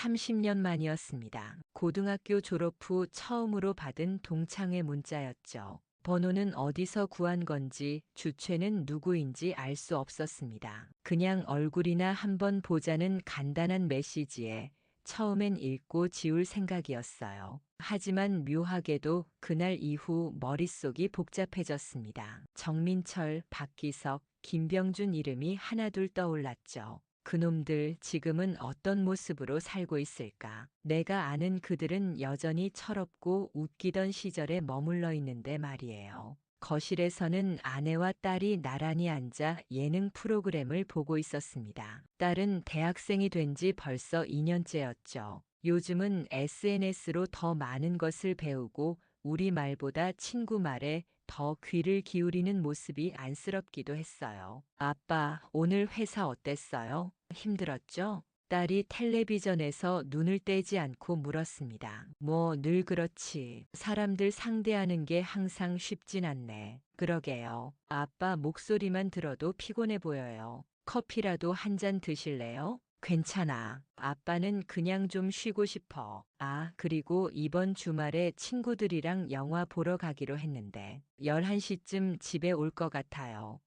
30년 만이었습니다. 고등학교 졸업 후 처음으로 받은 동창회 문자였죠. 번호는 어디서 구한 건지, 주최는 누구인지 알 수 없었습니다. 그냥 얼굴이나 한번 보자는 간단한 메시지에 처음엔 읽고 지울 생각이었어요. 하지만 묘하게도 그날 이후 머릿속이 복잡해졌습니다. 정민철, 박기석, 김병준 이름이 하나둘 떠올랐죠. 그놈들 지금은 어떤 모습으로 살고 있을까? 내가 아는 그들은 여전히 철없고 웃기던 시절에 머물러 있는데 말이에요. 거실에서는 아내와 딸이 나란히 앉아 예능 프로그램을 보고 있었습니다. 딸은 대학생이 된 지 벌써 2년째였죠. 요즘은 SNS로 더 많은 것을 배우고 우리말보다 친구 말에 더 귀를 기울이는 모습이 안쓰럽기도 했어요. 아빠, 오늘 회사 어땠어요? 힘들었죠? 딸이 텔레비전에서 눈을 떼지 않고 물었습니다. 뭐 늘 그렇지. 사람들 상대하는 게 항상 쉽진 않네. 그러게요. 아빠 목소리만 들어도 피곤해 보여요. 커피라도 한 잔 드실래요? 괜찮아. 아빠는 그냥 좀 쉬고 싶어. 아, 그리고 이번 주말에 친구들이랑 영화 보러 가기로 했는데 11시쯤 집에 올 것 같아요.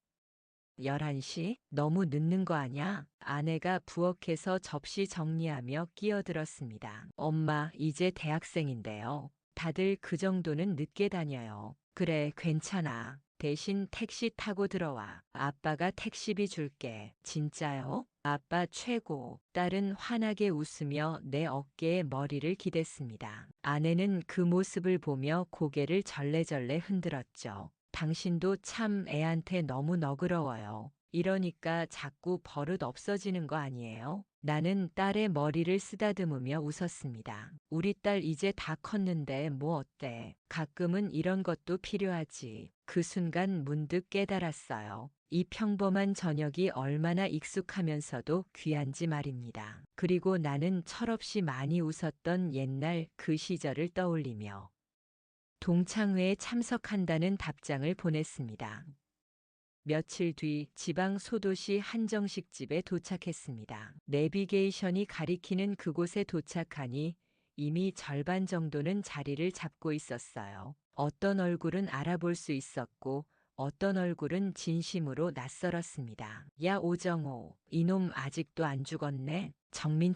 11시? 너무 늦는 거 아냐? 아내가 부엌에서 접시 정리하며 끼어들었습니다. 엄마, 이제 대학생인데요. 다들 그 정도는 늦게 다녀요. 그래, 괜찮아. 대신 택시 타고 들어와. 아빠가 택시비 줄게. 진짜요? 아빠 최고. 딸은 환하게 웃으며 내 어깨에 머리를 기댔습니다. 아내는 그 모습을 보며 고개를 절레절레 흔들었죠. 당신도 참 애한테 너무 너그러워요. 이러니까 자꾸 버릇 없어지는 거 아니에요? 나는 딸의 머리를 쓰다듬으며 웃었습니다. 우리 딸 이제 다 컸는데 뭐 어때? 가끔은 이런 것도 필요하지. 그 순간 문득 깨달았어요. 이 평범한 저녁이 얼마나 익숙하면서도 귀한지 말입니다. 그리고 나는 철없이 많이 웃었던 옛날 그 시절을 떠올리며 동창회에 참석한다는 답장을 보냈습니다. 며칠 뒤 지방 소도시 한정식집에 도착했습니다. 내비게이션이 가리키는 그곳에 도착하니 이미 절반 정도는 자리를 잡고 있었어요. 어떤 얼굴은 알아볼 수 있었고 어떤 얼굴은 진심으로 낯설었습니다. 야, 오정호, 이놈 아직도 안 죽었네?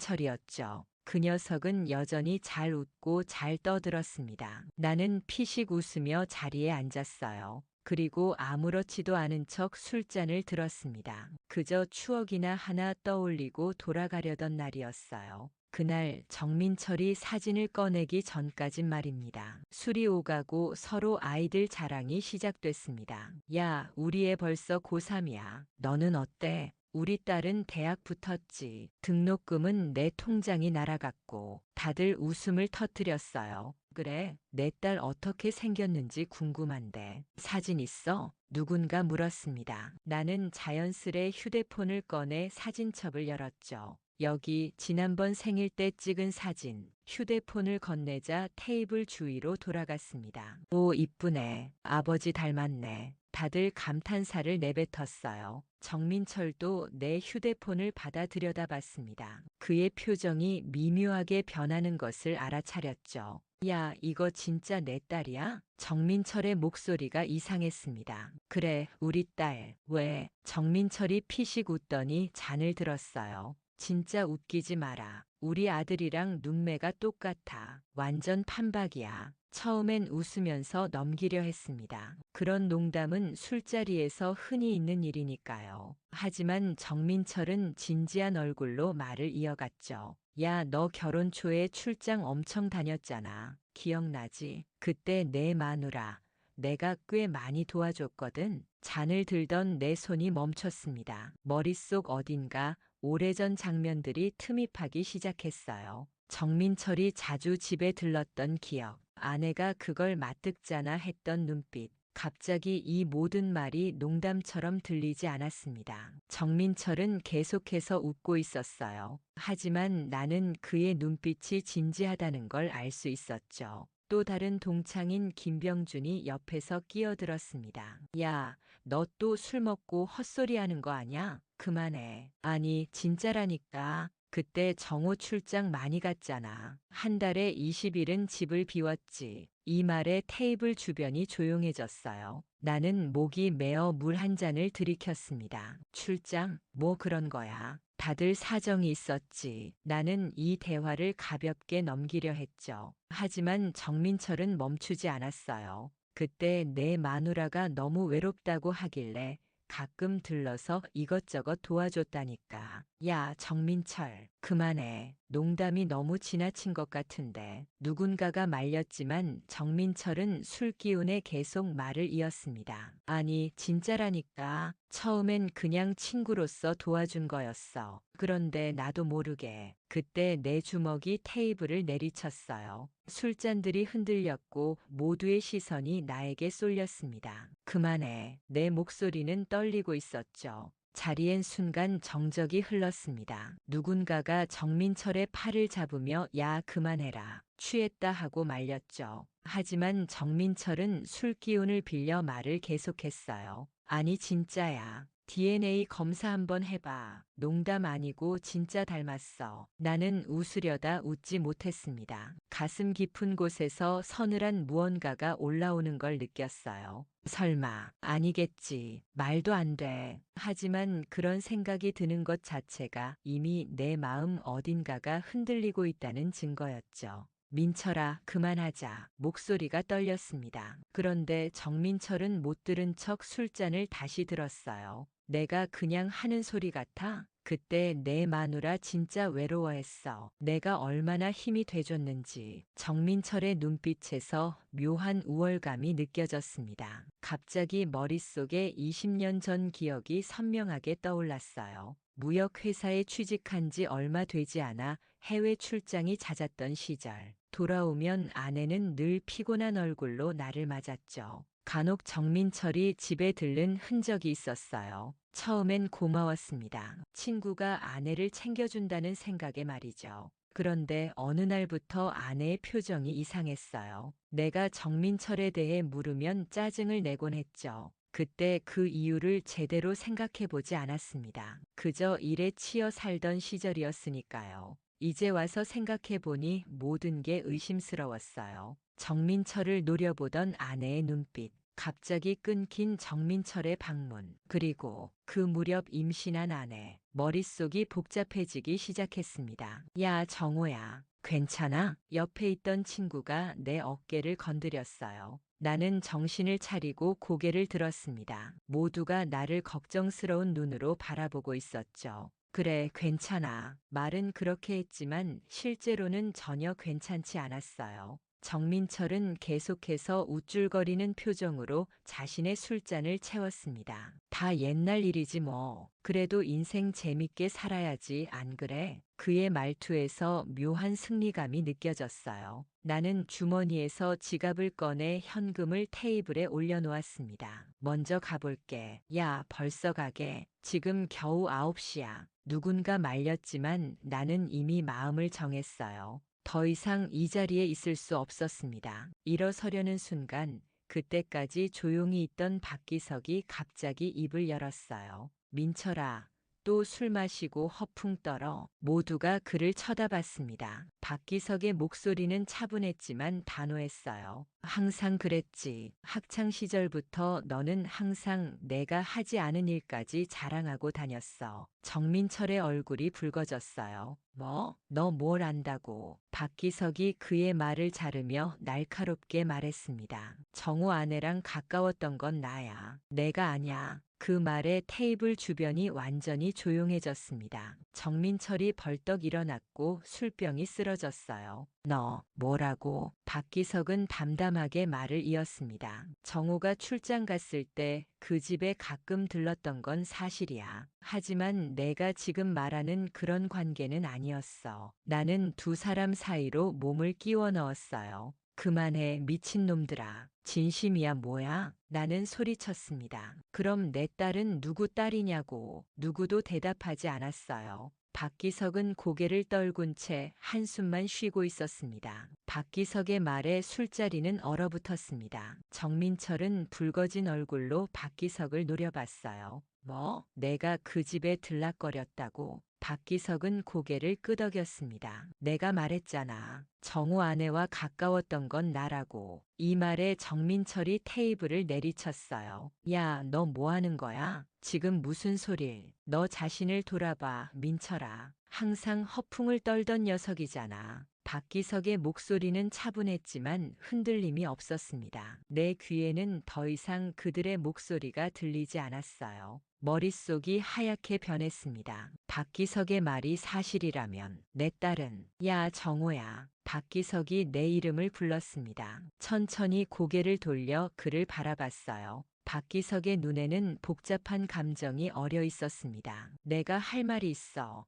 정민철이었죠. 그 녀석은 여전히 잘 웃고 잘 떠들었습니다. 나는 피식 웃으며 자리에 앉았어요. 그리고 아무렇지도 않은 척 술잔을 들었습니다. 그저 추억이나 하나 떠올리고 돌아가려던 날이었어요. 그날 정민철이 사진을 꺼내기 전까진 말입니다. 술이 오가고 서로 아이들 자랑이 시작됐습니다. 야, 우리 애 벌써 고3이야. 너는 어때? 우리 딸은 대학 붙었지. 등록금은 내 통장이 날아갔고 다들 웃음을 터뜨렸어요. 그래, 내 딸 어떻게 생겼는지 궁금한데 사진 있어? 누군가 물었습니다. 나는 자연스레 휴대폰을 꺼내 사진첩을 열었죠. 여기 지난번 생일 때 찍은 사진. 휴대폰을 건네자 테이블 주위로 돌아갔습니다. 오, 이쁘네. 아버지 닮았네. 다들 감탄사를 내뱉었어요. 정민철도 내 휴대폰을 받아 들여다봤습니다. 그의 표정이 미묘하게 변하는 것을 알아차렸죠. 야, 이거 진짜 내 딸이야? 정민철의 목소리가 이상했습니다. 그래, 우리 딸. 왜? 정민철이 피식 웃더니 잔을 들었어요. 진짜 웃기지 마라. 우리 아들이랑 눈매가 똑같아. 완전 판박이야. 처음엔 웃으면서 넘기려 했습니다. 그런 농담은 술자리에서 흔히 있는 일이니까요. 하지만 정민철은 진지한 얼굴로 말을 이어갔죠. 야, 너 결혼 초에 출장 엄청 다녔잖아. 기억나지? 그때 내 마누라, 내가 꽤 많이 도와줬거든. 잔을 들던 내 손이 멈췄습니다. 머릿속 어딘가 오래전 장면들이 틈입하기 시작했어요. 정민철이 자주 집에 들렀던 기억, 아내가 그걸 맞듣잖아 했던 눈빛. 갑자기 이 모든 말이 농담처럼 들리지 않았습니다. 정민철은 계속해서 웃고 있었어요. 하지만 나는 그의 눈빛이 진지하다는 걸 알 수 있었죠. 또 다른 동창인 김병준이 옆에서 끼어들었습니다. 야, 너 또 술 먹고 헛소리 하는 거 아냐? 그만해. 아니, 진짜라니까. 그때 정호 출장 많이 갔잖아. 한 달에 20일은 집을 비웠지. 이 말에 테이블 주변이 조용해졌어요. 나는 목이 메어 물 한 잔을 들이켰습니다. 출장? 뭐 그런 거야. 다들 사정이 있었지. 나는 이 대화를 가볍게 넘기려 했죠. 하지만 정민철은 멈추지 않았어요. 그때 내 마누라가 너무 외롭다고 하길래 가끔 들러서 이것저것 도와줬다니까. 야, 정민철, 그만해. 농담이 너무 지나친 것 같은데. 누군가가 말렸지만 정민철은 술 기운에 계속 말을 이었습니다. 아니, 진짜라니까. 처음엔 그냥 친구로서 도와준 거였어. 그런데 나도 모르게 그때 내 주먹이 테이블을 내리쳤어요. 술잔들이 흔들렸고 모두의 시선이 나에게 쏠렸습니다. 그만해. 내 목소리는 떨리고 있었죠. 자리엔 순간 정적이 흘렀습니다. 누군가가 정민철의 팔을 잡으며 야, 그만해라. 취했다 하고 말렸죠. 하지만 정민철은 술 기운을 빌려 말을 계속했어요. 아니, 진짜야. DNA 검사 한번 해봐. 농담 아니고 진짜 닮았어. 나는 웃으려다 웃지 못했습니다. 가슴 깊은 곳에서 서늘한 무언가가 올라오는 걸 느꼈어요. 설마, 아니겠지. 말도 안 돼. 하지만 그런 생각이 드는 것 자체가 이미 내 마음 어딘가가 흔들리고 있다는 증거였죠. 민철아, 그만하자. 목소리가 떨렸습니다. 그런데 정민철은 못 들은 척 술잔을 다시 들었어요. 내가 그냥 하는 소리 같아? 그때 내 마누라 진짜 외로워했어. 내가 얼마나 힘이 돼줬는지. 정민철의 눈빛에서 묘한 우월감이 느껴졌습니다. 갑자기 머릿속에 20년 전 기억이 선명하게 떠올랐어요. 무역회사에 취직한 지 얼마 되지 않아 해외 출장이 잦았던 시절. 돌아오면 아내는 늘 피곤한 얼굴로 나를 맞았죠. 간혹 정민철이 집에 들른 흔적이 있었어요. 처음엔 고마웠습니다. 친구가 아내를 챙겨준다는 생각에 말이죠. 그런데 어느 날부터 아내의 표정이 이상했어요. 내가 정민철에 대해 물으면 짜증을 내곤 했죠. 그때 그 이유를 제대로 생각해 보지 않았습니다. 그저 일에 치여 살던 시절이었으니까요. 이제 와서 생각해 보니 모든 게 의심스러웠어요. 정민철을 노려보던 아내의 눈빛, 갑자기 끊긴 정민철의 방문, 그리고 그 무렵 임신한 아내, 머릿속이 복잡해지기 시작했습니다. 야, 정호야, 괜찮아? 옆에 있던 친구가 내 어깨를 건드렸어요. 나는 정신을 차리고 고개를 들었습니다. 모두가 나를 걱정스러운 눈으로 바라보고 있었죠. 그래, 괜찮아. 말은 그렇게 했지만 실제로는 전혀 괜찮지 않았어요. 정민철은 계속해서 우쭐거리는 표정으로 자신의 술잔을 채웠습니다. 다 옛날 일이지 뭐. 그래도 인생 재밌게 살아야지, 안 그래? 그의 말투에서 묘한 승리감이 느껴졌어요. 나는 주머니에서 지갑을 꺼내 현금을 테이블에 올려놓았습니다. 먼저 가볼게. 야, 벌써 가게. 지금 겨우 9시야. 누군가 말렸지만 나는 이미 마음을 정했어요. 더 이상 이 자리에 있을 수 없었습니다. 일어서려는 순간 그때까지 조용히 있던 박기석이 갑자기 입을 열었어요. 민철아, 또 술 마시고 허풍 떨어. 모두가 그를 쳐다봤습니다. 박기석의 목소리는 차분했지만 단호했어요. 항상 그랬지. 학창 시절부터 너는 항상 내가 하지 않은 일까지 자랑하고 다녔어. 정민철의 얼굴이 붉어졌어요. 뭐? 너 뭘 안다고? 박기석이 그의 말을 자르며 날카롭게 말했습니다. 정호 아내랑 가까웠던 건 나야. 내가 아냐. 그 말에 테이블 주변이 완전히 조용해졌습니다. 정민철이 벌떡 일어났고 술병이 쓰러졌어요. 너, 뭐라고? 박기석은 담담하게 말을 이었습니다. 정호가 출장 갔을 때 그 집에 가끔 들렀던 건 사실이야. 하지만 내가 지금 말하는 그런 관계는 아니었어. 나는 두 사람 사이로 몸을 끼워 넣었어요. 그만해, 미친놈들아. 진심이야 뭐야? 나는 소리쳤습니다. 그럼 내 딸은 누구 딸이냐고. 누구도 대답하지 않았어요. 박기석은 고개를 떨군 채 한숨만 쉬고 있었습니다. 박기석의 말에 술자리는 얼어붙었습니다. 정민철은 붉어진 얼굴로 박기석을 노려봤어요. 뭐? 내가 그 집에 들락거렸다고? 박기석은 고개를 끄덕였습니다. 내가 말했잖아. 정우 아내와 가까웠던 건 나라고. 이 말에 정민철이 테이블을 내리쳤어요. 야, 너 뭐 하는 거야? 지금 무슨 소릴? 너 자신을 돌아봐, 민철아. 항상 허풍을 떨던 녀석이잖아. 박기석의 목소리는 차분했지만 흔들림이 없었습니다. 내 귀에는 더 이상 그들의 목소리가 들리지 않았어요. 머릿속이 하얗게 변했습니다. 박기석의 말이 사실이라면 내 딸은 야 정호야. 박기석이 내 이름을 불렀습니다. 천천히 고개를 돌려 그를 바라봤어요. 박기석의 눈에는 복잡한 감정이 어려 있었습니다. 내가 할 말이 있어.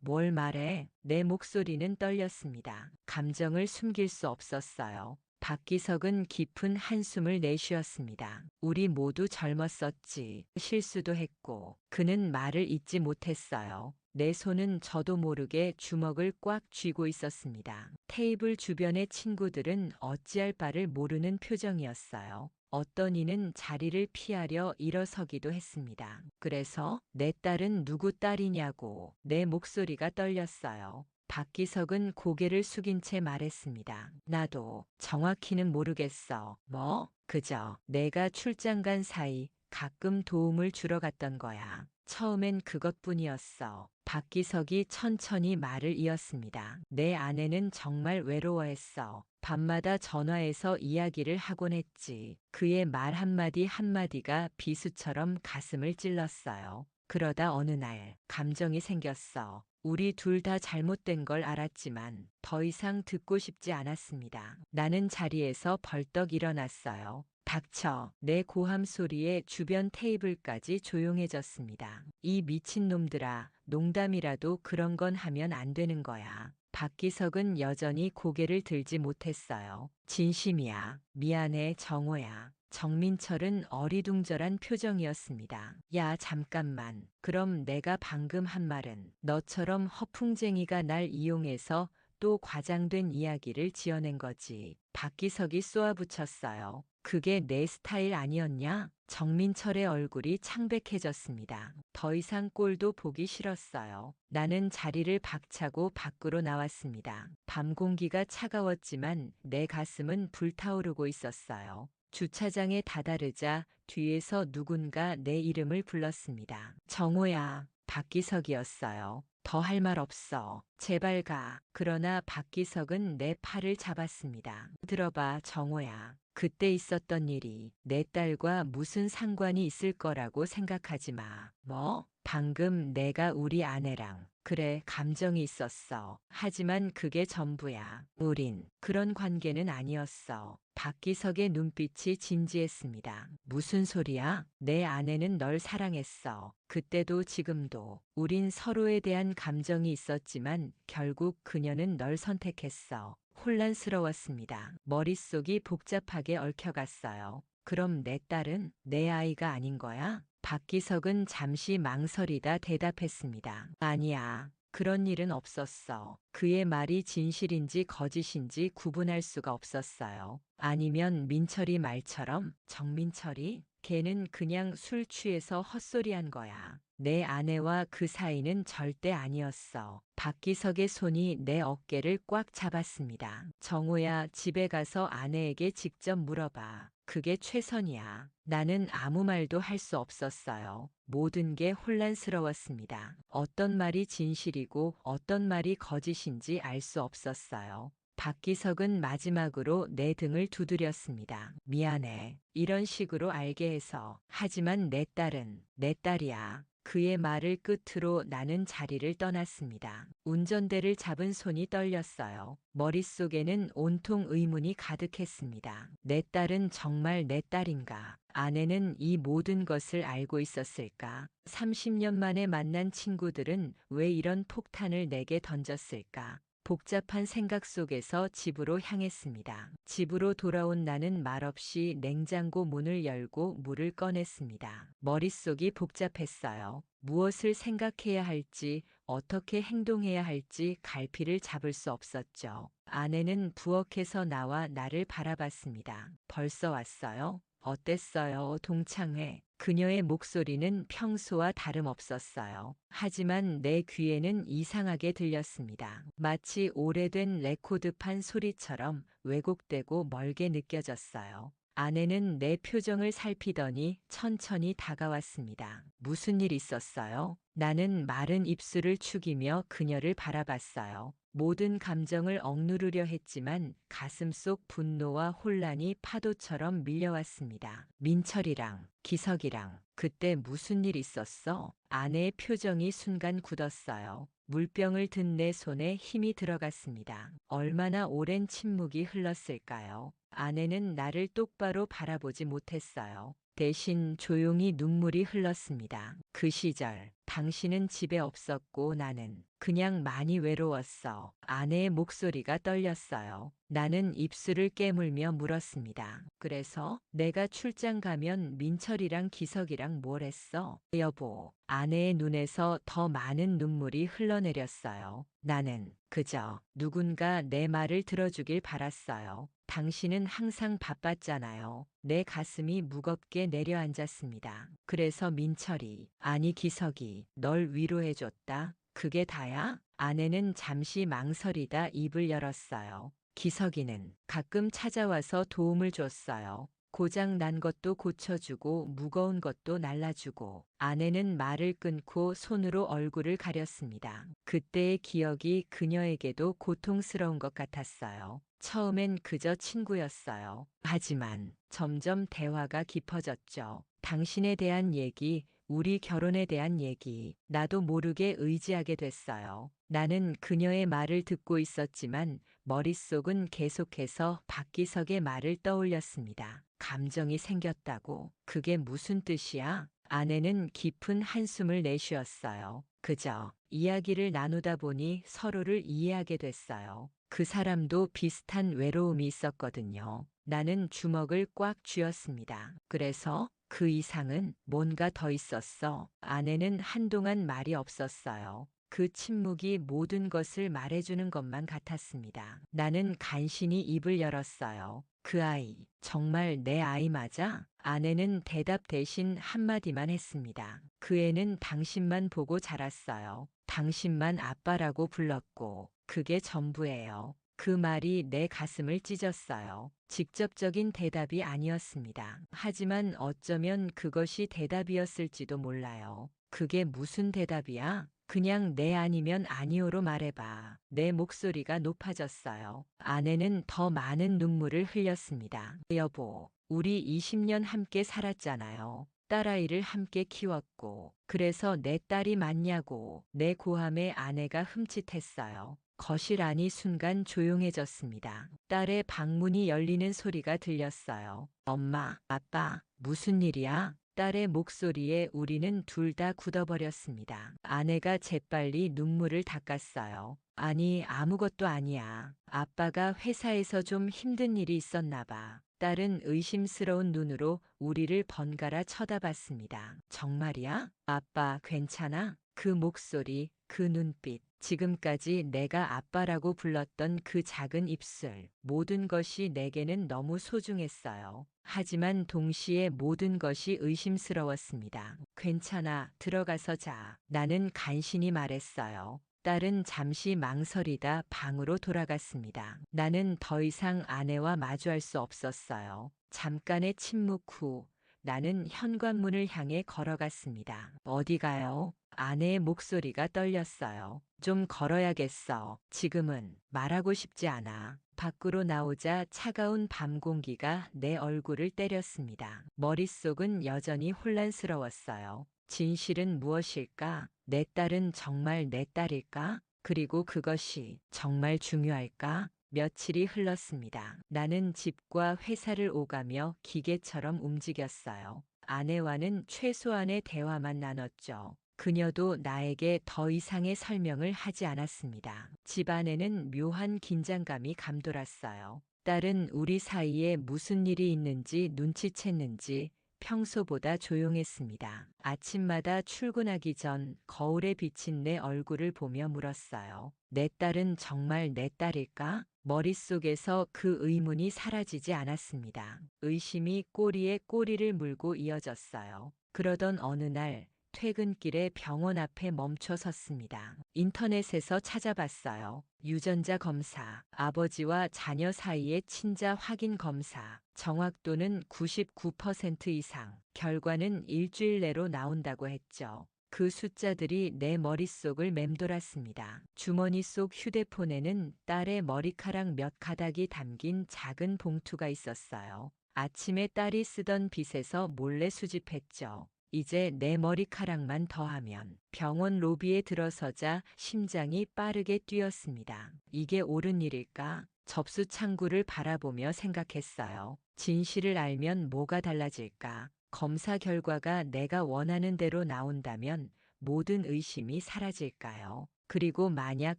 뭘 말해? 내 목소리는 떨렸습니다. 감정을 숨길 수 없었어요. 박기석은 깊은 한숨을 내쉬었습니다. 우리 모두 젊었었지. 실수도 했고. 그는 말을 잇지 못했어요. 내 손은 저도 모르게 주먹을 꽉 쥐고 있었습니다. 테이블 주변의 친구들은 어찌할 바를 모르는 표정이었어요. 어떤 이는 자리를 피하려 일어서기도 했습니다. 그래서 내 딸은 누구 딸이냐고 내 목소리가 떨렸어요. 박기석은 고개를 숙인 채 말했습니다. 나도 정확히는 모르겠어. 뭐? 그저 내가 출장 간 사이 가끔 도움을 주러 갔던 거야. 처음엔 그것뿐이었어. 박기석이 천천히 말을 이었습니다. 내 아내는 정말 외로워했어. 밤마다 전화해서 이야기를 하곤 했지. 그의 말 한마디 한마디가 비수처럼 가슴을 찔렀어요. 그러다 어느 날 감정이 생겼어. 우리 둘 다 잘못된 걸 알았지만 더 이상 듣고 싶지 않았습니다. 나는 자리에서 벌떡 일어났어요. 닥쳐. 내 고함 소리에 주변 테이블까지 조용해졌습니다. 이 미친놈들아, 농담이라도 그런 건 하면 안 되는 거야. 박기석은 여전히 고개를 들지 못했어요. 진심이야. 미안해, 정호야. 정민철은 어리둥절한 표정이었습니다. 야, 잠깐만. 그럼 내가 방금 한 말은 너처럼 허풍쟁이가 날 이용해서 또 과장된 이야기를 지어낸 거지. 박기석이 쏘아붙였어요. 그게 내 스타일 아니었냐? 정민철의 얼굴이 창백해졌습니다. 더 이상 꼴도 보기 싫었어요. 나는 자리를 박차고 밖으로 나왔습니다. 밤 공기가 차가웠지만 내 가슴은 불타오르고 있었어요. 주차장에 다다르자 뒤에서 누군가 내 이름을 불렀습니다. 정호야, 박기석이었어요. 더 할 말 없어. 제발 가. 그러나 박기석은 내 팔을 잡았습니다. 들어봐, 정호야. 그때 있었던 일이 내 딸과 무슨 상관이 있을 거라고 생각하지 마. 뭐? 방금 내가 우리 아내랑 그래, 감정이 있었어. 하지만 그게 전부야. 우린 그런 관계는 아니었어. 박기석의 눈빛이 진지했습니다. 무슨 소리야? 내 아내는 널 사랑했어. 그때도 지금도. 우린 서로에 대한 감정이 있었지만 결국 그녀는 널 선택했어. 혼란스러웠습니다. 머릿속이 복잡하게 얽혀갔어요. 그럼 내 딸은 내 아이가 아닌 거야? 박기석은 잠시 망설이다 대답했습니다. 아니야. 그런 일은 없었어. 그의 말이 진실인지 거짓인지 구분할 수가 없었어요. 아니면 민철이 말처럼 정민철이? 걔는 그냥 술 취해서 헛소리한 거야. 내 아내와 그 사이는 절대 아니었어. 박기석의 손이 내 어깨를 꽉 잡았습니다. 정호야, 집에 가서 아내에게 직접 물어봐. 그게 최선이야. 나는 아무 말도 할 수 없었어요. 모든 게 혼란스러웠습니다. 어떤 말이 진실이고 어떤 말이 거짓인지 알 수 없었어요. 박기석은 마지막으로 내 등을 두드렸습니다. 미안해. 이런 식으로 알게 해서. 하지만 내 딸은 내 딸이야. 그의 말을 끝으로 나는 자리를 떠났습니다. 운전대를 잡은 손이 떨렸어요. 머릿속에는 온통 의문이 가득했습니다. 내 딸은 정말 내 딸인가? 아내는 이 모든 것을 알고 있었을까? 30년 만에 만난 친구들은 왜 이런 폭탄을 내게 던졌을까? 복잡한 생각 속에서 집으로 향했습니다. 집으로 돌아온 나는 말없이 냉장고 문을 열고 물을 꺼냈습니다. 머릿속이 복잡했어요. 무엇을 생각해야 할지, 어떻게 행동해야 할지 갈피를 잡을 수 없었죠. 아내는 부엌에서 나와 나를 바라봤습니다. 벌써 왔어요? 어땠어요, 동창회? 그녀의 목소리는 평소와 다름없었어요. 하지만 내 귀에는 이상하게 들렸습니다. 마치 오래된 레코드판 소리처럼 왜곡되고 멀게 느껴졌어요. 아내는 내 표정을 살피더니 천천히 다가왔습니다. 무슨 일 있었어요? 나는 마른 입술을 축이며 그녀를 바라봤어요. 모든 감정을 억누르려 했지만 가슴속 분노와 혼란이 파도처럼 밀려왔습니다. 민철이랑 기석이랑 그때 무슨 일 있었어? 아내의 표정이 순간 굳었어요. 물병을 든 내 손에 힘이 들어갔습니다. 얼마나 오랜 침묵이 흘렀을까요? 아내는 나를 똑바로 바라보지 못했어요. 대신 조용히 눈물이 흘렀습니다. 그 시절, 당신은 집에 없었고 나는 그냥 많이 외로웠어. 아내의 목소리가 떨렸어요. 나는 입술을 깨물며 물었습니다. 그래서 내가 출장 가면 민철이랑 기석이랑 뭘 했어? 여보, 아내의 눈에서 더 많은 눈물이 흘러내렸어요. 나는 그저 누군가 내 말을 들어주길 바랐어요. 당신은 항상 바빴잖아요. 내 가슴이 무겁게 내려앉았습니다. 그래서 민철이, 아니 기석이, 널 위로해줬다. 그게 다야? 아내는 잠시 망설이다 입을 열었어요. 기석이는 가끔 찾아와서 도움을 줬어요. 고장 난 것도 고쳐주고 무거운 것도 날라주고. 아내는 말을 끊고 손으로 얼굴을 가렸습니다. 그때의 기억이 그녀에게도 고통스러운 것 같았어요. 처음엔 그저 친구였어요. 하지만 점점 대화가 깊어졌죠. 당신에 대한 얘기, 우리 결혼에 대한 얘기, 나도 모르게 의지하게 됐어요. 나는 그녀의 말을 듣고 있었지만 머릿속은 계속해서 박기석의 말을 떠올렸습니다. 감정이 생겼다고? 그게 무슨 뜻이야? 아내는 깊은 한숨을 내쉬었어요. 그저 이야기를 나누다 보니 서로를 이해하게 됐어요. 그 사람도 비슷한 외로움이 있었거든요. 나는 주먹을 꽉 쥐었습니다. 그래서 그 이상은 뭔가 더 있었어. 아내는 한동안 말이 없었어요. 그 침묵이 모든 것을 말해주는 것만 같았습니다. 나는 간신히 입을 열었어요. 그 아이, 정말 내 아이 맞아? 아내는 대답 대신 한마디만 했습니다. 그 애는 당신만 보고 자랐어요. 당신만 아빠라고 불렀고, 그게 전부예요. 그 말이 내 가슴을 찢었어요. 직접적인 대답이 아니었습니다. 하지만 어쩌면 그것이 대답이었을지도 몰라요. 그게 무슨 대답이야? 그냥 네 아니면 아니오로 말해봐. 내 목소리가 높아졌어요. 아내는 더 많은 눈물을 흘렸습니다. 여보, 우리 20년 함께 살았잖아요. 딸아이를 함께 키웠고, 그래서 내 딸이 맞냐고. 내 고함에 아내가 흠칫했어요. 거실 안이 순간 조용해졌습니다. 딸의 방문이 열리는 소리가 들렸어요. 엄마, 아빠, 무슨 일이야? 딸의 목소리에 우리는 둘 다 굳어버렸습니다. 아내가 재빨리 눈물을 닦았어요. 아니, 아무것도 아니야. 아빠가 회사에서 좀 힘든 일이 있었나 봐. 딸은 의심스러운 눈으로 우리를 번갈아 쳐다봤습니다. 정말이야? 아빠, 괜찮아? 그 목소리, 그 눈빛, 지금까지 내가 아빠라고 불렀던 그 작은 입술, 모든 것이 내게는 너무 소중했어요. 하지만 동시에 모든 것이 의심스러웠습니다. 괜찮아, 들어가서 자. 나는 간신히 말했어요. 딸은 잠시 망설이다 방으로 돌아갔습니다. 나는 더 이상 아내와 마주할 수 없었어요. 잠깐의 침묵 후 나는 현관문을 향해 걸어갔습니다. 어디 가요? 아내의 목소리가 떨렸어요. 좀 걸어야겠어. 지금은 말하고 싶지 않아. 밖으로 나오자 차가운 밤 공기가 내 얼굴을 때렸습니다. 머릿속은 여전히 혼란스러웠어요. 진실은 무엇일까? 내 딸은 정말 내 딸일까? 그리고 그것이 정말 중요할까? 며칠이 흘렀습니다. 나는 집과 회사를 오가며 기계처럼 움직였어요. 아내와는 최소한의 대화만 나눴죠. 그녀도 나에게 더 이상의 설명을 하지 않았습니다. 집안에는 묘한 긴장감이 감돌았어요. 딸은 우리 사이에 무슨 일이 있는지 눈치챘는지 평소보다 조용했습니다. 아침마다 출근하기 전 거울에 비친 내 얼굴을 보며 물었어요. 내 딸은 정말 내 딸일까? 머릿속에서 그 의문이 사라지지 않았습니다. 의심이 꼬리에 꼬리를 물고 이어졌어요. 그러던 어느 날 퇴근길에 병원 앞에 멈춰 섰습니다. 인터넷에서 찾아봤어요. 유전자 검사, 아버지와 자녀 사이의 친자 확인 검사, 정확도는 99% 이상, 결과는 일주일 내로 나온다고 했죠. 그 숫자들이 내 머릿속을 맴돌았습니다. 주머니 속 휴대폰에는 딸의 머리카락 몇 가닥이 담긴 작은 봉투가 있었어요. 아침에 딸이 쓰던 빗에서 몰래 수집했죠. 이제 내 머리카락만 더하면 병원 로비에 들어서자 심장이 빠르게 뛰었습니다. 이게 옳은 일일까? 접수 창구를 바라보며 생각했어요. 진실을 알면 뭐가 달라질까? 검사 결과가 내가 원하는 대로 나온다면 모든 의심이 사라질까요? 그리고 만약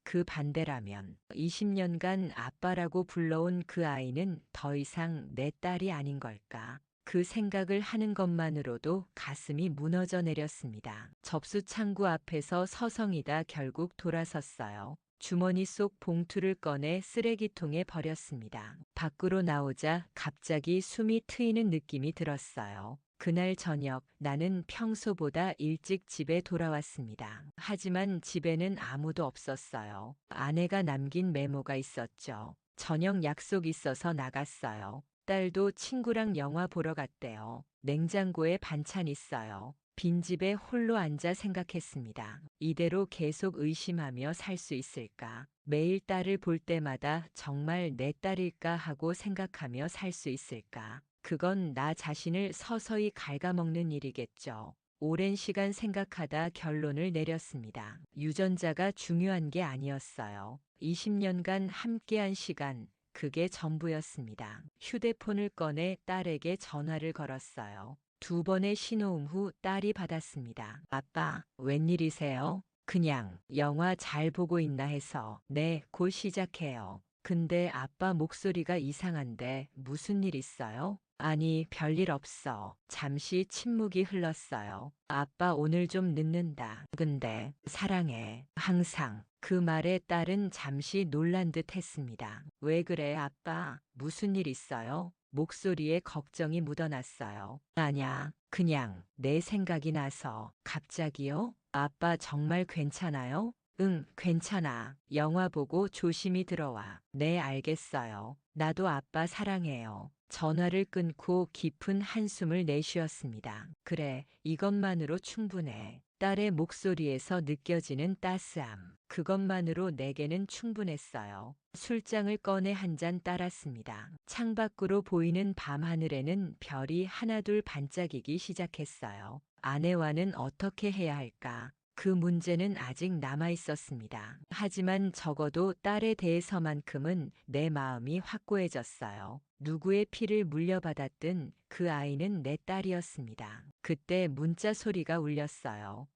그 반대라면 20년간 아빠라고 불러온 그 아이는 더 이상 내 딸이 아닌 걸까? 그 생각을 하는 것만으로도 가슴이 무너져 내렸습니다. 접수 창구 앞에서 서성이다 결국 돌아섰어요. 주머니 속 봉투를 꺼내 쓰레기통에 버렸습니다. 밖으로 나오자 갑자기 숨이 트이는 느낌이 들었어요. 그날 저녁 나는 평소보다 일찍 집에 돌아왔습니다. 하지만 집에는 아무도 없었어요. 아내가 남긴 메모가 있었죠. 저녁 약속 있어서 나갔어요. 딸도 친구랑 영화 보러 갔대요. 냉장고에 반찬 있어요. 빈집에 홀로 앉아 생각했습니다. 이대로 계속 의심하며 살 수 있을까? 매일 딸을 볼 때마다 정말 내 딸일까 하고 생각하며 살 수 있을까? 그건 나 자신을 서서히 갉아먹는 일이겠죠. 오랜 시간 생각하다 결론을 내렸습니다. 유전자가 중요한 게 아니었어요. 20년간 함께한 시간, 그게 전부였습니다. 휴대폰을 꺼내 딸에게 전화를 걸었어요. 두 번의 신호음 후 딸이 받았습니다. 아빠, 웬일이세요? 그냥 영화 잘 보고 있나 해서. 네, 곧 시작해요. 근데 아빠 목소리가 이상한데 무슨 일 있어요? 아니, 별일 없어. 잠시 침묵이 흘렀어요. 아빠 오늘 좀 늦는다. 근데 사랑해. 항상. 그 말에 딸은 잠시 놀란 듯 했습니다. 왜 그래, 아빠? 무슨 일 있어요? 목소리에 걱정이 묻어났어요. 아냐, 그냥 내 생각이 나서. 갑자기요? 아빠 정말 괜찮아요? 응, 괜찮아. 영화 보고 조심히 들어와. 네, 알겠어요. 나도 아빠 사랑해요. 전화를 끊고 깊은 한숨을 내쉬었습니다. 그래, 이것만으로 충분해. 딸의 목소리에서 느껴지는 따스함. 그것만으로 내게는 충분했어요. 술장을 꺼내 한 잔 따랐습니다. 창밖으로 보이는 밤하늘에는 별이 하나둘 반짝이기 시작했어요. 아내와는 어떻게 해야 할까? 그 문제는 아직 남아 있었습니다. 하지만 적어도 딸에 대해서만큼은 내 마음이 확고해졌어요. 누구의 피를 물려받았든 그 아이는 내 딸이었습니다. 그때 문자 소리가 울렸어요.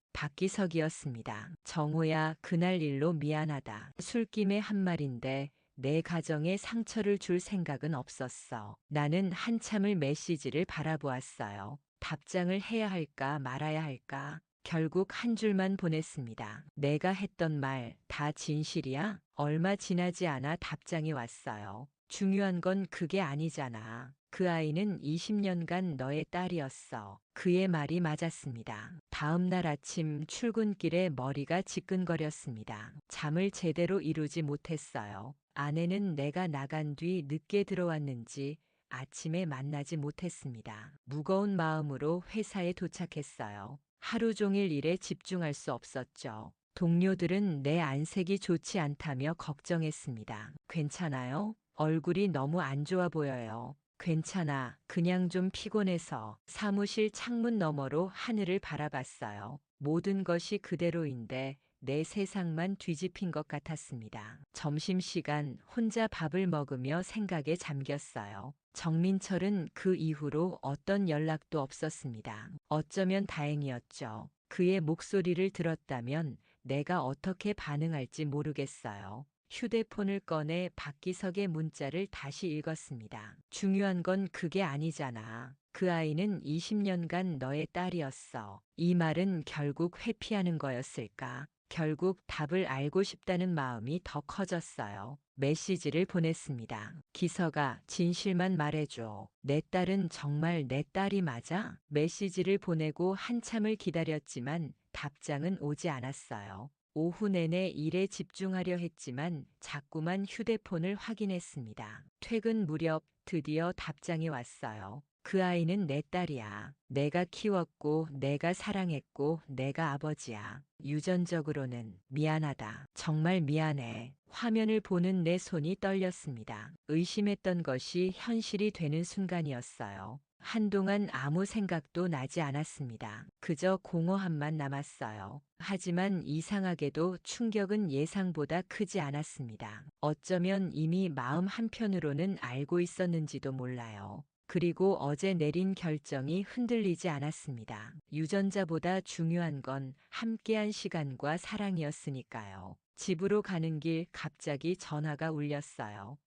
박기석이었습니다. 정호야, 그날 일로 미안하다. 술김에 한 말인데 내 가정에 상처를 줄 생각은 없었어. 나는 한참을 메시지를 바라보았어요. 답장을 해야 할까 말아야 할까? 결국 한 줄만 보냈습니다. 내가 했던 말 다 진실이야? 얼마 지나지 않아 답장이 왔어요. 중요한 건 그게 아니잖아. 그 아이는 20년간 너의 딸이었어. 그의 말이 맞았습니다. 다음 날 아침 출근길에 머리가 지끈거렸습니다. 잠을 제대로 이루지 못했어요. 아내는 내가 나간 뒤 늦게 들어왔는지 아침에 만나지 못했습니다. 무거운 마음으로 회사에 도착했어요. 하루 종일 일에 집중할 수 없었죠. 동료들은 내 안색이 좋지 않다며 걱정했습니다. 괜찮아요? 얼굴이 너무 안 좋아 보여요. 괜찮아. 그냥 좀 피곤해서. 사무실 창문 너머로 하늘을 바라봤어요. 모든 것이 그대로인데 내 세상만 뒤집힌 것 같았습니다. 점심시간 혼자 밥을 먹으며 생각에 잠겼어요. 정민철은 그 이후로 어떤 연락도 없었습니다. 어쩌면 다행이었죠. 그의 목소리를 들었다면 내가 어떻게 반응할지 모르겠어요. 휴대폰을 꺼내 박기석의 문자를 다시 읽었습니다. 중요한 건 그게 아니잖아. 그 아이는 20년간 너의 딸이었어. 이 말은 결국 회피하는 거였을까? 결국 답을 알고 싶다는 마음이 더 커졌어요. 메시지를 보냈습니다. 기서가 진실만 말해줘. 내 딸은 정말 내 딸이 맞아? 메시지를 보내고 한참을 기다렸지만 답장은 오지 않았어요. 오후 내내 일에 집중하려 했지만 자꾸만 휴대폰을 확인했습니다. 퇴근 무렵 드디어 답장이 왔어요. 그 아이는 내 딸이야. 내가 키웠고, 내가 사랑했고, 내가 아버지야. 유전적으로는 미안하다. 정말 미안해. 화면을 보는 내 손이 떨렸습니다. 의심했던 것이 현실이 되는 순간이었어요. 한동안 아무 생각도 나지 않았습니다. 그저 공허함만 남았어요. 하지만 이상하게도 충격은 예상보다 크지 않았습니다. 어쩌면 이미 마음 한편으로는 알고 있었는지도 몰라요. 그리고 어제 내린 결정이 흔들리지 않았습니다. 유전자보다 중요한 건 함께한 시간과 사랑이었으니까요. 집으로 가는 길 갑자기 전화가 울렸어요.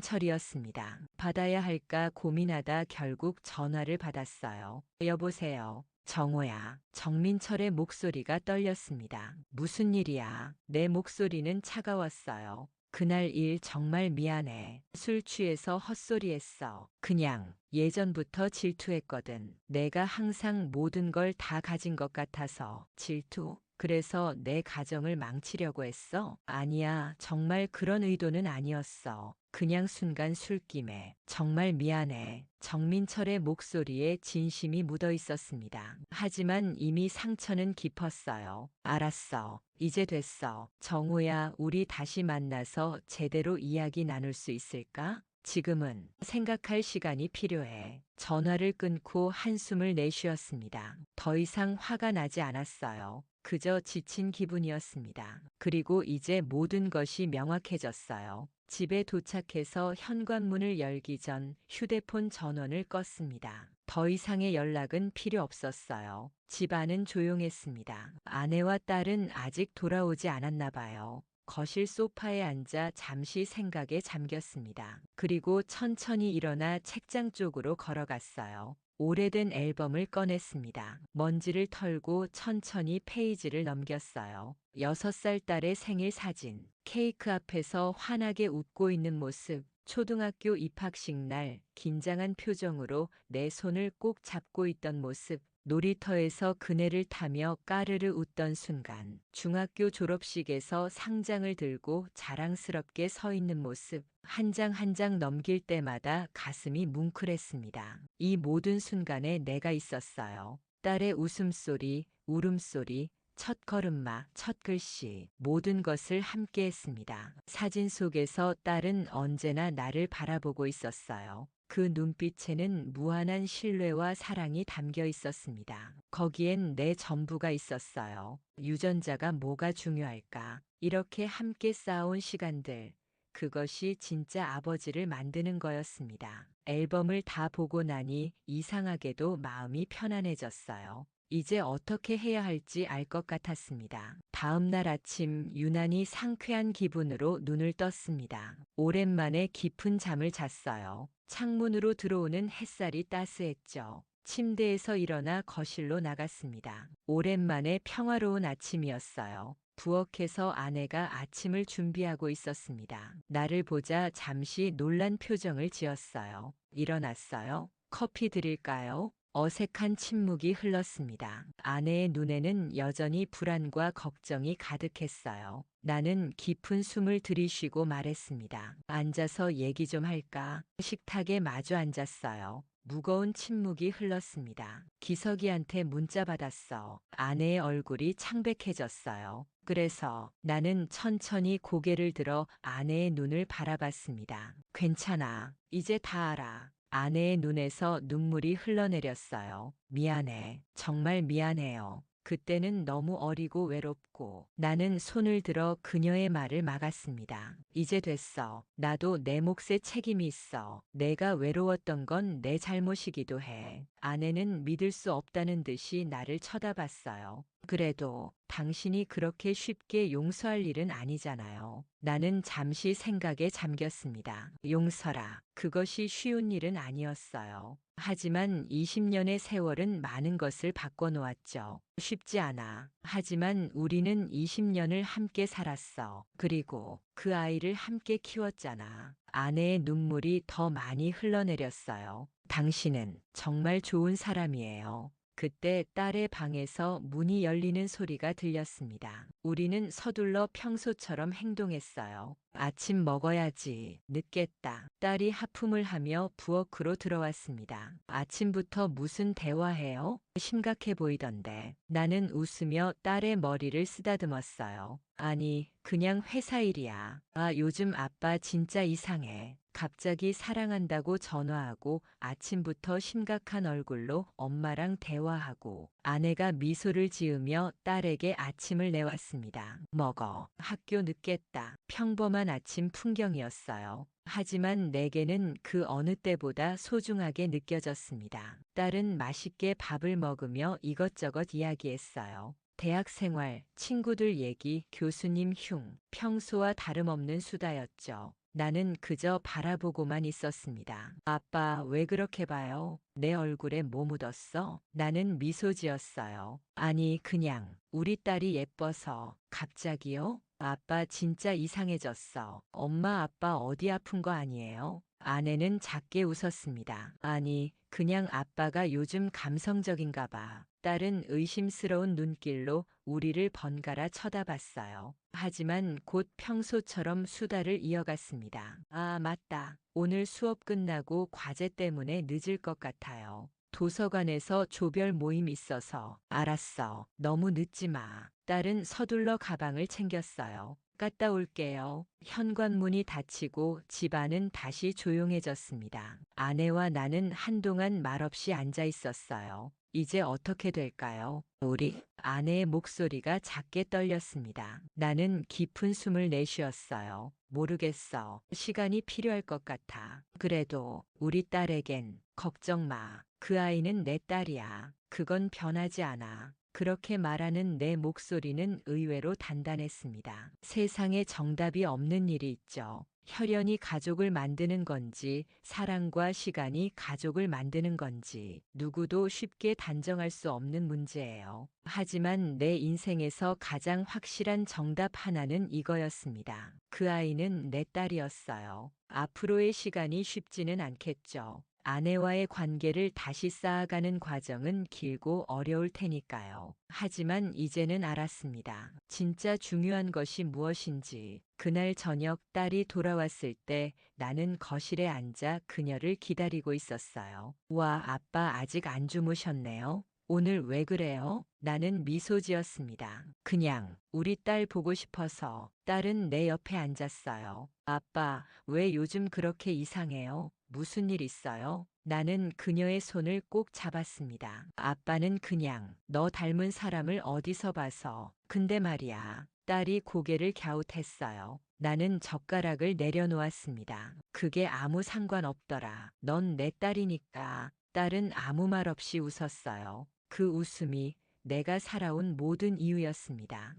정민철이었습니다. 받아야 할까 고민하다 결국 전화를 받았어요. 여보세요. 정호야. 정민철의 목소리가 떨렸습니다. 무슨 일이야? 내 목소리는 차가웠어요. 그날 일 정말 미안해. 술 취해서 헛소리했어. 그냥 예전부터 질투했거든. 내가 항상 모든 걸 다 가진 것 같아서. 질투? 그래서 내 가정을 망치려고 했어? 아니야, 정말 그런 의도는 아니었어. 그냥 순간 술김에. 정말 미안해. 정민철의 목소리에 진심이 묻어 있었습니다. 하지만 이미 상처는 깊었어요. 알았어. 이제 됐어. 정우야, 우리 다시 만나서 제대로 이야기 나눌 수 있을까? 지금은 생각할 시간이 필요해. 전화를 끊고 한숨을 내쉬었습니다. 더 이상 화가 나지 않았어요. 그저 지친 기분이었습니다. 그리고 이제 모든 것이 명확해졌어요. 집에 도착해서 현관문을 열기 전 휴대폰 전원을 껐습니다. 더 이상의 연락은 필요 없었어요. 집안은 조용했습니다. 아내와 딸은 아직 돌아오지 않았나 봐요. 거실 소파에 앉아 잠시 생각에 잠겼습니다. 그리고 천천히 일어나 책장 쪽으로 걸어갔어요. 오래된 앨범을 꺼냈습니다. 먼지를 털고 천천히 페이지를 넘겼어요. 6살 딸의 생일 사진, 케이크 앞에서 환하게 웃고 있는 모습, 초등학교 입학식 날 긴장한 표정으로 내 손을 꼭 잡고 있던 모습, 놀이터에서 그네를 타며 까르르 웃던 순간, 중학교 졸업식에서 상장을 들고 자랑스럽게 서 있는 모습, 한 장 한 장 넘길 때마다 가슴이 뭉클했습니다. 이 모든 순간에 내가 있었어요. 딸의 웃음소리, 울음소리, 첫 걸음마, 첫 글씨, 모든 것을 함께 했습니다. 사진 속에서 딸은 언제나 나를 바라보고 있었어요. 그 눈빛에는 무한한 신뢰와 사랑이 담겨 있었습니다. 거기엔 내 전부가 있었어요. 유전자가 뭐가 중요할까? 이렇게 함께 쌓아온 시간들. 그것이 진짜 아버지를 만드는 거였습니다. 앨범을 다 보고 나니 이상하게도 마음이 편안해졌어요. 이제 어떻게 해야 할지 알 것 같았습니다. 다음 날 아침 유난히 상쾌한 기분으로 눈을 떴습니다. 오랜만에 깊은 잠을 잤어요. 창문으로 들어오는 햇살이 따스했죠. 침대에서 일어나 거실로 나갔습니다. 오랜만에 평화로운 아침이었어요. 부엌에서 아내가 아침을 준비하고 있었습니다. 나를 보자 잠시 놀란 표정을 지었어요. 일어났어요? 커피 드릴까요? 어색한 침묵이 흘렀습니다. 아내의 눈에는 여전히 불안과 걱정이 가득했어요. 나는 깊은 숨을 들이쉬고 말했습니다. 앉아서 얘기 좀 할까? 식탁에 마주 앉았어요. 무거운 침묵이 흘렀습니다. 기석이한테 문자 받았어. 아내의 얼굴이 창백해졌어요. 그래서 나는 천천히 고개를 들어 아내의 눈을 바라봤습니다. 괜찮아. 이제 다 알아. 아내의 눈에서 눈물이 흘러내렸어요. 미안해. 정말 미안해요. 그때는 너무 어리고 외롭고 나는 손을 들어 그녀의 말을 막았습니다. 이제 됐어. 나도 내 몫에 책임이 있어. 내가 외로웠던 건 내 잘못이기도 해. 아내는 믿을 수 없다는 듯이 나를 쳐다봤어요. 그래도 당신이 그렇게 쉽게 용서할 일은 아니잖아요. 나는 잠시 생각에 잠겼습니다. 용서라. 그것이 쉬운 일은 아니었어요. 하지만 20년의 세월은 많은 것을 바꿔놓았죠. 쉽지 않아. 하지만 우리는 20년을 함께 살았어. 그리고 그 아이를 함께 키웠잖아. 아내의 눈물이 더 많이 흘러내렸어요. 당신은 정말 좋은 사람이에요. 그때 딸의 방에서 문이 열리는 소리가 들렸습니다. 우리는 서둘러 평소처럼 행동했어요. 아침 먹어야지. 늦겠다. 딸이 하품을 하며 부엌으로 들어왔습니다. 아침부터 무슨 대화해요? 심각해 보이던데. 나는 웃으며 딸의 머리를 쓰다듬었어요. 아니, 그냥 회사 일이야. 아, 요즘 아빠 진짜 이상해. 갑자기 사랑한다고 전화하고 아침부터 심각한 얼굴로 엄마랑 대화하고 아내가 미소를 지으며 딸에게 아침을 내왔습니다. 먹어. 학교 늦겠다. 평범한 아침 풍경이었어요. 하지만 내게는 그 어느 때보다 소중하게 느껴졌습니다. 딸은 맛있게 밥을 먹으며 이것저것 이야기했어요. 대학 생활, 친구들 얘기, 교수님 흉, 평소와 다름없는 수다였죠. 나는 그저 바라보고만 있었습니다. 아빠, 왜 그렇게 봐요? 내 얼굴에 뭐 묻었어? 나는 미소 지었어요. 아니, 그냥 우리 딸이 예뻐서. 갑자기요? 아빠 진짜 이상해졌어. 엄마, 아빠 어디 아픈 거 아니에요? 아내는 작게 웃었습니다. 아니, 그냥 아빠가 요즘 감성적인가 봐. 딸은 의심스러운 눈길로 우리를 번갈아 쳐다봤어요. 하지만 곧 평소처럼 수다를 이어갔습니다. 아, 맞다. 오늘 수업 끝나고 과제 때문에 늦을 것 같아요. 도서관에서 조별 모임 있어서. 알았어. 너무 늦지 마. 딸은 서둘러 가방을 챙겼어요. 갔다 올게요. 현관문이 닫히고 집안은 다시 조용해졌습니다. 아내와 나는 한동안 말없이 앉아 있었어요. 이제 어떻게 될까요? 우리 아내의 목소리가 작게 떨렸습니다. 나는 깊은 숨을 내쉬었어요. 모르겠어. 시간이 필요할 것 같아. 그래도 우리 딸에겐 걱정 마. 그 아이는 내 딸이야. 그건 변하지 않아. 그렇게 말하는 내 목소리는 의외로 단단했습니다. 세상에 정답이 없는 일이 있죠. 혈연이 가족을 만드는 건지, 사랑과 시간이 가족을 만드는 건지, 누구도 쉽게 단정할 수 없는 문제예요. 하지만 내 인생에서 가장 확실한 정답 하나는 이거였습니다. 그 아이는 내 딸이었어요. 앞으로의 시간이 쉽지는 않겠죠. 아내와의 관계를 다시 쌓아가는 과정은 길고 어려울 테니까요. 하지만 이제는 알았습니다. 진짜 중요한 것이 무엇인지. 그날 저녁 딸이 돌아왔을 때 나는 거실에 앉아 그녀를 기다리고 있었어요. 와, 아빠 아직 안 주무셨네요. 오늘 왜 그래요? 나는 미소 지었습니다. 그냥 우리 딸 보고 싶어서. 딸은 내 옆에 앉았어요. 아빠, 왜 요즘 그렇게 이상해요? 무슨 일 있어요? 나는 그녀의 손을 꼭 잡았습니다. 아빠는 그냥 너 닮은 사람을 어디서 봐서. 근데 말이야. 딸이 고개를 갸웃했어요. 나는 젓가락을 내려놓았습니다. 그게 아무 상관없더라. 넌 내 딸이니까. 딸은 아무 말 없이 웃었어요. 그 웃음이 내가 살아온 모든 이유였습니다.